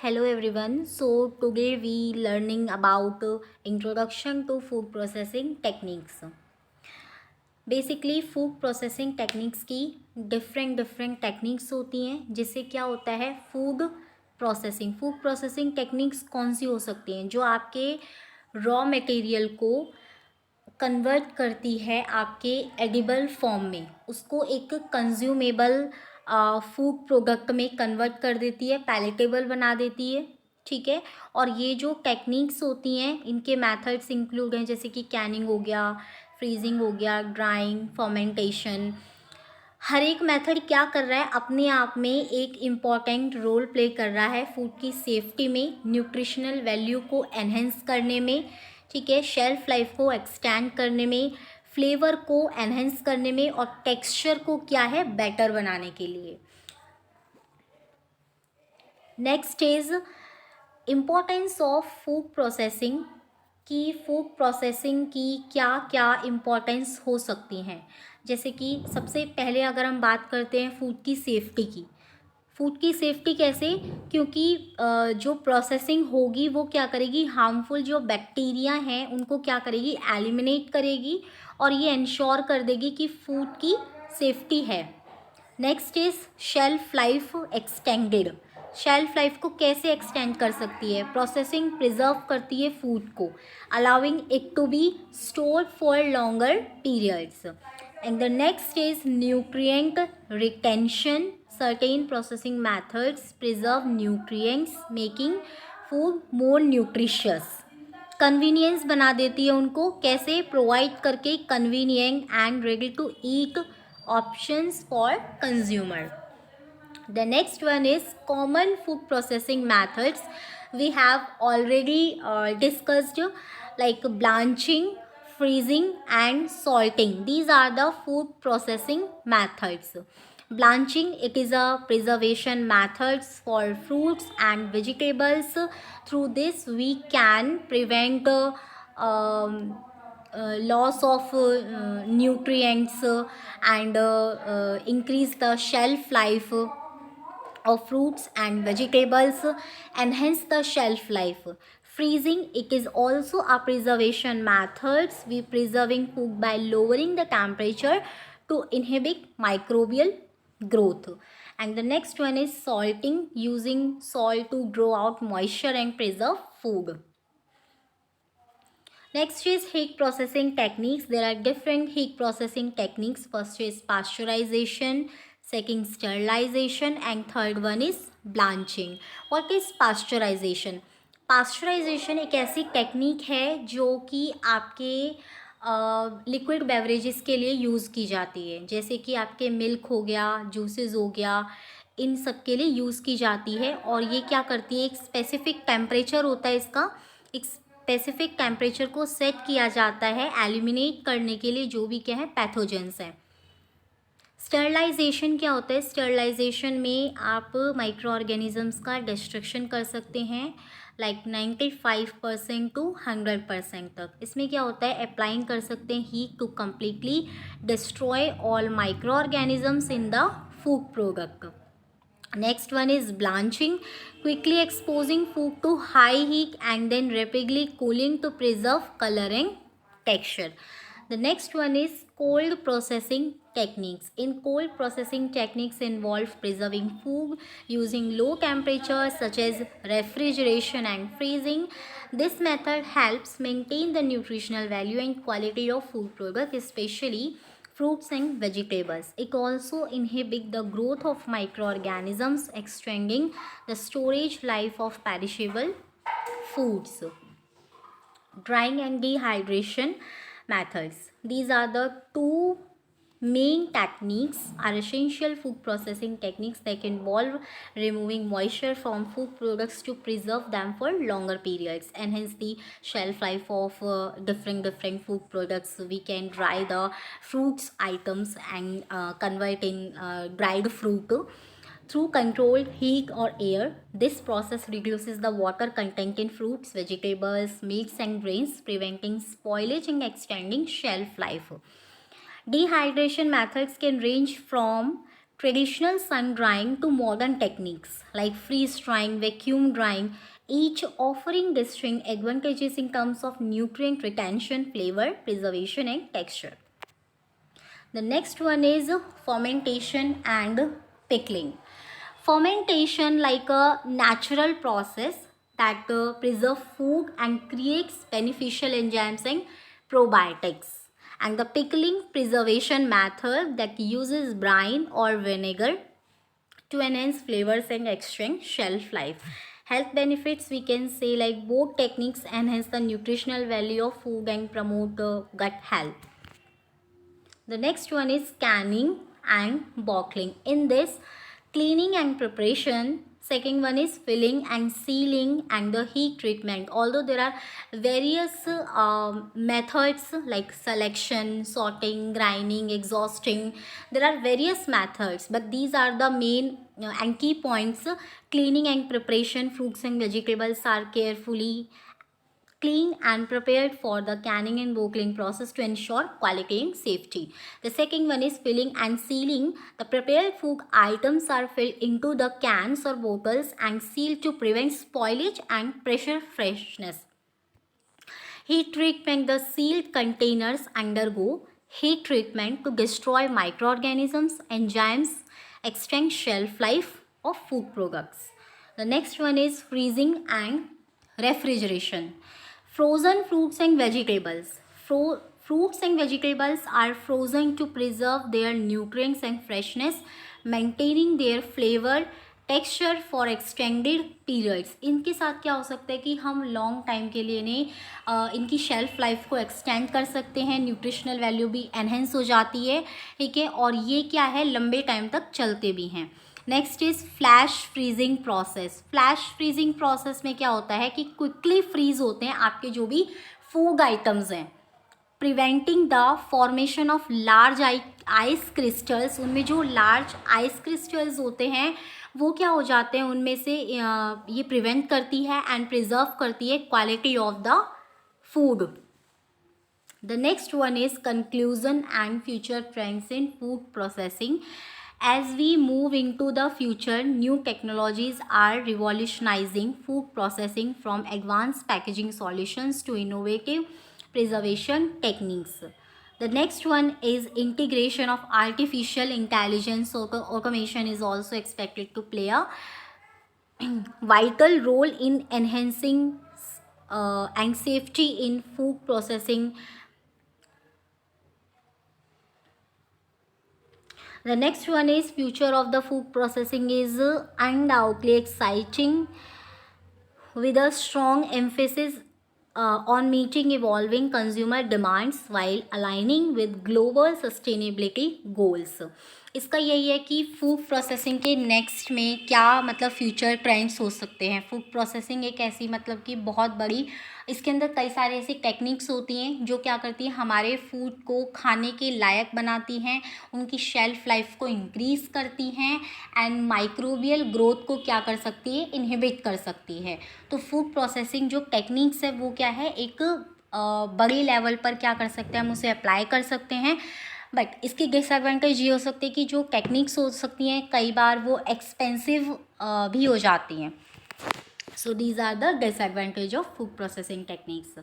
Hello everyone. So today we learning about introduction to food processing techniques. Basically food processing techniques की different techniques होती हैं जिससे क्या होता है फूड प्रोसेसिंग टेक्निक्स कौन सी हो सकती हैं जो आपके रॉ मटेरियल को कन्वर्ट करती है आपके एडिबल फॉर्म में, उसको एक कंज्यूमेबल फूड प्रोडक्ट में कन्वर्ट कर देती है, पैलेटेबल बना देती है। ठीक है। और ये जो टेक्निक्स होती हैं इनके मेथड्स इंक्लूड हैं जैसे कि कैनिंग हो गया, फ्रीजिंग हो गया, ड्राइंग, फर्मेंटेशन। हर एक मेथड क्या कर रहा है, अपने आप में एक इम्पॉर्टेंट रोल प्ले कर रहा है फूड की सेफ्टी में, न्यूट्रिशनल वैल्यू को एनहेंस करने में, ठीक है, शेल्फ लाइफ को एक्सटेंड करने में, फ्लेवर को एनहेंस करने में और टेक्सचर को क्या है बेटर बनाने के लिए। Next is importance of food processing कि फूड प्रोसेसिंग की क्या क्या इम्पोर्टेंस हो सकती हैं। जैसे कि सबसे पहले अगर हम बात करते हैं फूड की सेफ्टी कैसे, क्योंकि जो प्रोसेसिंग होगी वो क्या करेगी, हार्मफुल जो बैक्टीरिया हैं उनको क्या करेगी, एलिमिनेट करेगी और ये इंश्योर कर देगी कि फूड की सेफ्टी है। Next is shelf life extended. Shelf life को कैसे एक्सटेंड कर सकती है, प्रोसेसिंग प्रिजर्व करती है फूड को, allowing it to be stored for longer periods. And the next is nutrient retention. Certain processing methods preserve nutrients making food more nutritious. Convenience बना देती है उनको, कैसे, प्रोवाइड करके convenient and ready to eat options for consumer. The next one is common food processing methods. We have already discussed like blanching, freezing and salting. These are the food processing methods. Blanching, it is a preservation methods for fruits and vegetables. Through this we can prevent um, loss of nutrients and increase the shelf life of fruits and vegetables, enhance the shelf life. Freezing, it is also a preservation methods. We preserving food by lowering the temperature to inhibit microbial growth. And the next one is salting, using salt to draw out moisture and preserve food. Next is heat processing techniques. There are different heat processing techniques. First is pasteurization, second sterilization and third one is blanching. What is pasteurization? Pasteurization एक ऐसी technique है जो कि आपके liquid beverages के लिए use की जाती है, जैसे कि आपके मिल्क हो गया, जूसेस हो गया, इन सब के लिए यूज़ की जाती है। और ये क्या करती है, एक स्पेसिफिक टेम्परेचर होता है इसका, एक स्पेसिफिक टेम्परेचर को सेट किया जाता है एलिमिनेट करने के लिए जो भी क्या है पैथोजेंस हैं। स्टरलाइजेशन क्या होता है, स्टरलाइजेशन में आप माइक्रो ऑर्गेनिजम्स का डिस्ट्रक्शन कर सकते हैं लाइक 95% टू 100% तक। इसमें क्या होता है, अप्लाइंग कर सकते हैं heat to completely destroy all micro organisms in the food product. Next one is blanching, quickly exposing food to high heat and then rapidly cooling to preserve color and texture. The next one is cold processing techniques. In cold processing techniques involve preserving food using low temperatures such as refrigeration and freezing. This method helps maintain the nutritional value and quality of food product, especially fruits and vegetables. It also inhibits the growth of microorganisms, extending the storage life of perishable foods. Drying and dehydration methods. These are the two main techniques, are essential food processing techniques that involve removing moisture from food products to preserve them for longer periods, enhance the shelf life of different food products. We can dry the fruits items and convert in dried fruit through controlled heat or air. This process reduces the water content in fruits, vegetables, meats and grains, preventing spoilage and extending shelf life. Dehydration methods can range from traditional sun drying to modern techniques like freeze drying, vacuum drying, each offering distinct advantages in terms of nutrient retention, flavor, preservation, and texture. The next one is fermentation and pickling. Fermentation, like a natural process that preserve food and creates beneficial enzymes and probiotics. And the pickling preservation method that uses brine or vinegar to enhance flavors and extend shelf life. Health benefits, we can say, like both techniques enhance the nutritional value of food and promote gut health. The next one is canning and bottling. In this, cleaning and preparation. Second one is filling and sealing and the heat treatment. Although there are various methods like selection, sorting, grinding, exhausting, there are various methods, but these are the main and key points. Cleaning and preparation, fruits and vegetables are carefully cleaned and prepared for the canning and bottling process to ensure quality and safety. The second one is filling and sealing. The prepared food items are filled into the cans or bottles and sealed to prevent spoilage and pressure freshness. Heat treatment. The sealed containers undergo heat treatment to destroy microorganisms, enzymes, extend shelf life of food products. The next one is freezing and refrigeration. Frozen fruits and vegetables. Fruits and vegetables are frozen to preserve their nutrients and freshness, maintaining their flavor, texture for extended periods. इनके साथ क्या हो सकता है कि हम long time के लिए इन्हें इनकी शेल्फ लाइफ को एक्सटेंड कर सकते हैं, न्यूट्रिशनल वैल्यू भी एनहेंस हो जाती है, ठीक है, और ये क्या है, लंबे टाइम तक चलते भी हैं. Next is flash freezing process. Flash freezing process में क्या होता है कि क्विकली फ्रीज होते हैं आपके जो भी फूड आइटम्स हैं, preventing the formation of large ice crystals. उनमें जो लार्ज आइस क्रिस्टल्स होते हैं वो क्या हो जाते हैं, उनमें से ये प्रिवेंट करती है एंड प्रिजर्व करती है quality of the food. The next one is conclusion and future trends in food processing. As we move into the future, new technologies are revolutionizing food processing, from advanced packaging solutions to innovative preservation techniques. The next one is integration of artificial intelligence. So automation is also expected to play a vital role in enhancing and safety in food processing. The next one is future of the food processing is undoubtedly exciting, with a strong emphasis on meeting evolving consumer demands while aligning with global sustainability goals. इसका यही है कि food processing के next में क्या मतलब future trends हो सकते हैं. फूड प्रोसेसिंग एक ऐसी मतलब कि बहुत बड़ी, इसके अंदर कई सारे ऐसी टेक्निक्स होती हैं जो क्या करती हैं, हमारे फूड को खाने के लायक बनाती हैं, उनकी शेल्फ लाइफ को इंक्रीज़ करती हैं एंड माइक्रोबियल ग्रोथ को क्या कर सकती है, इनहिबिट कर सकती है. तो फूड प्रोसेसिंग जो टेक्निक्स है वो क्या है, एक बड़ी लेवल पर क्या कर सकते हैं, हम उसे अप्लाई कर सकते हैं. बट इसकी डिसएडवांटेज ये हो सकती है कि जो टेक्निक्स हो सकती हैं कई बार वो एक्सपेंसिव भी हो जाती हैं. So these are the disadvantage of food processing techniques.